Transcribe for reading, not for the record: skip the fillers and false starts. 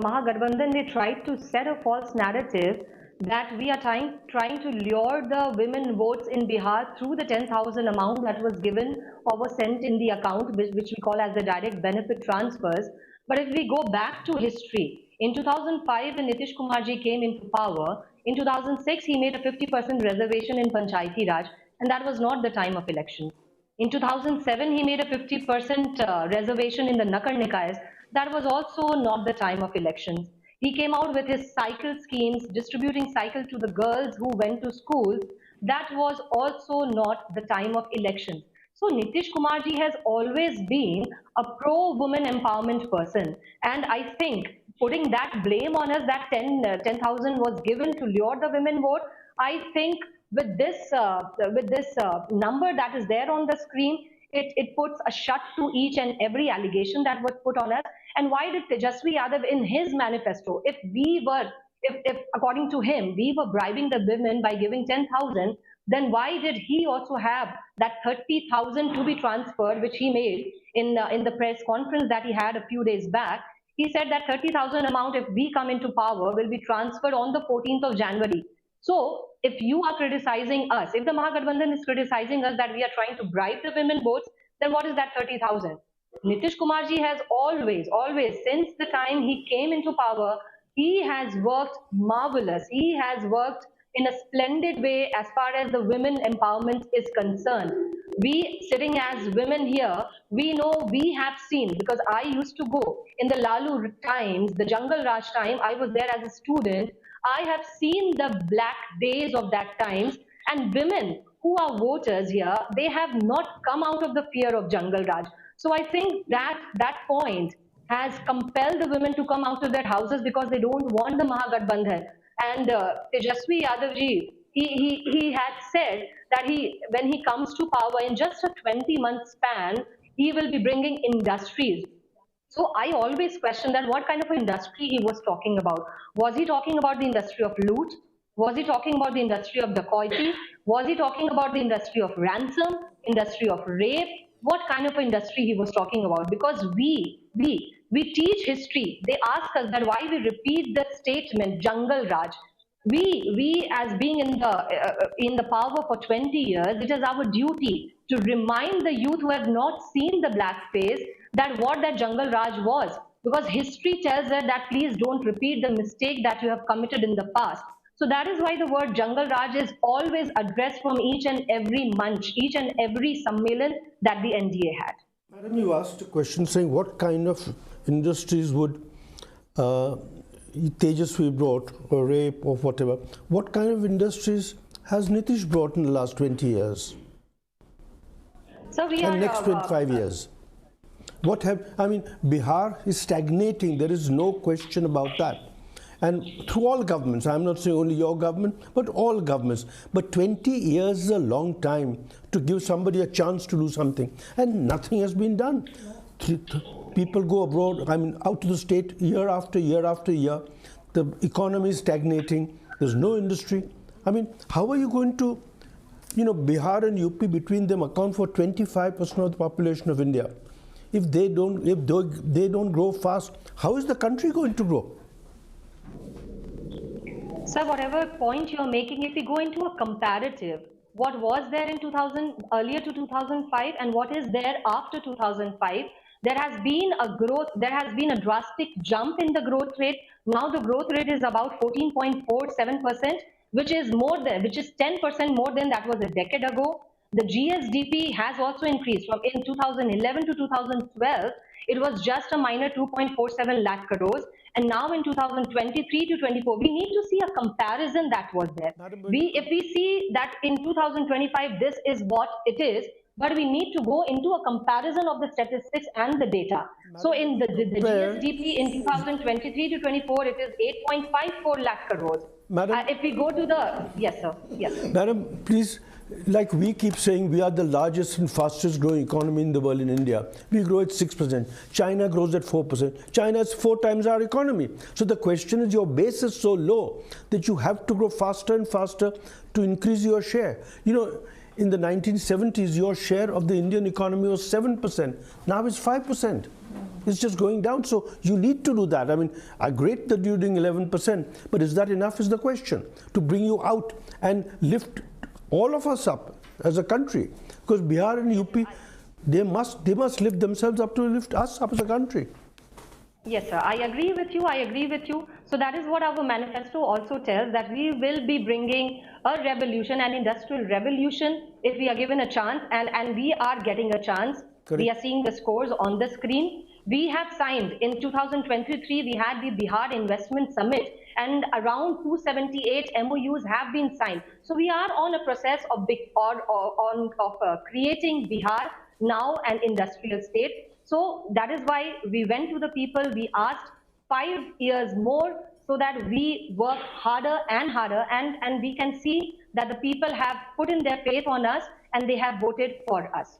Mahagathbandhan, they tried to set a false narrative that we are trying to lure the women votes in Bihar through the 10,000 amount that was given or was sent in the account, which we call as the direct benefit transfers. But if we go back to history, in 2005 when Nitish Kumar ji came into power, in 2006 he made a 50% reservation in Panchayati Raj, and that was not the time of election. In 2007, he made a 50% reservation in the Nakar Nikayas. That was also not the time of elections. He came out with his cycle schemes, distributing cycle to the girls who went to school. That was also not the time of elections. So Nitish Kumar ji has always been a pro-woman empowerment person. And I think putting that blame on us that 10,000 was given to lure the women vote, I think with this number that is there on the screen, it puts a shut to each and every allegation that was put on us. And why did Tejasvi Yadav in his manifesto, if according to him, we were bribing the women by giving 10,000, then why did he also have that 30,000 to be transferred, which he made in the press conference that he had a few days back? He said that 30,000 amount, if we come into power, will be transferred on the 14th of January. So if you are criticizing us, if the Mahagathbandhan is criticizing us that we are trying to bribe the women votes, then what is that 30,000? Nitish Kumar ji has always, since the time he came into power, he has worked marvelous. He has worked in a splendid way as far as the women empowerment is concerned. We sitting as women here, we know, we have seen, because I used to go in the Lalu times, the Jungle Raj time, I was there as a student. I have seen the black days of that times, and women who are voters here, they have not come out of the fear of Jungle Raj. So I think that that point has compelled the women to come out of their houses because they don't want the Mahagathbandhan. And Tejasvi Yadav ji, he had said that when he comes to power in just a 20-month span, he will be bringing industries. So I always question that what kind of industry he was talking about. Was he talking about the industry of loot? Was he talking about the industry of dacoity? Was he talking about the industry of ransom, industry of rape? What kind of industry he was talking about? Because we teach history. They ask us that why we repeat the statement Jungle Raj. We as being in the power for 20 years, it is our duty to remind the youth who have not seen the black face that what that Jungle Raj was, because history tells us that please don't repeat the mistake that you have committed in the past. So that is why the word Jungle Raj is always addressed from each and every munch, each and every sammelan that the NDA had. Madam, you asked a question saying what kind of industries would Tejasvi brought, or rape or whatever. What kind of industries has Nitish brought in the last 20 years? So we and are next 25 years. Bihar is stagnating. There is no question about that. And through all governments, I'm not saying only your government, but all governments. But 20 years is a long time to give somebody a chance to do something. And nothing has been done. People go abroad, out to the state year after year after year. The economy is stagnating. There's no industry. How are you going to, Bihar and UP between them account for 25% of the population of India? If they don't grow fast, how is the country going to grow? Sir, whatever point you're making, if we go into a comparative, what was there in earlier to 2005 and what is there after 2005, there has been a growth, there has been a drastic jump in the growth rate. Now the growth rate is about 14.47%, which is 10% more than that was a decade ago. The GSDP has also increased from in 2011 to 2012. It was just a minor 2.47 lakh crores. And now in 2023 to 24, we need to see a comparison that was there. If we see that in 2025, this is what it is, but we need to go into a comparison of the statistics and the data. So in the GSDP in 2023 to 24, it is 8.54 lakh crores. Madam, if we go to the, yes sir, yes. Madam, please, like we keep saying, we are the largest and fastest growing economy in the world in India. We grow at 6%. China grows at 4%. China is 4 times our economy. So the question is, your base is so low that you have to grow faster and faster to increase your share. In the 1970s, your share of the Indian economy was 7%. Now it's 5%. It's just going down. So you need to do that. I mean, great that you're doing 11%, but is that enough is the question to bring you out and lift all of us up as a country? Because Bihar and UP, they must lift themselves up to lift us up as a country. Yes, sir. I agree with you. I agree with you. So that is what our manifesto also tells, that we will be bringing a revolution, an industrial revolution, if we are given a chance, and we are getting a chance. Correct. We are seeing the scores on the screen. We have signed in 2023, we had the Bihar Investment Summit, and around 278 MOUs have been signed. So we are on a process of creating Bihar now an industrial state. So that is why we went to the people, we asked 5 years more so that we work harder and harder, and we can see that the people have put in their faith on us and they have voted for us.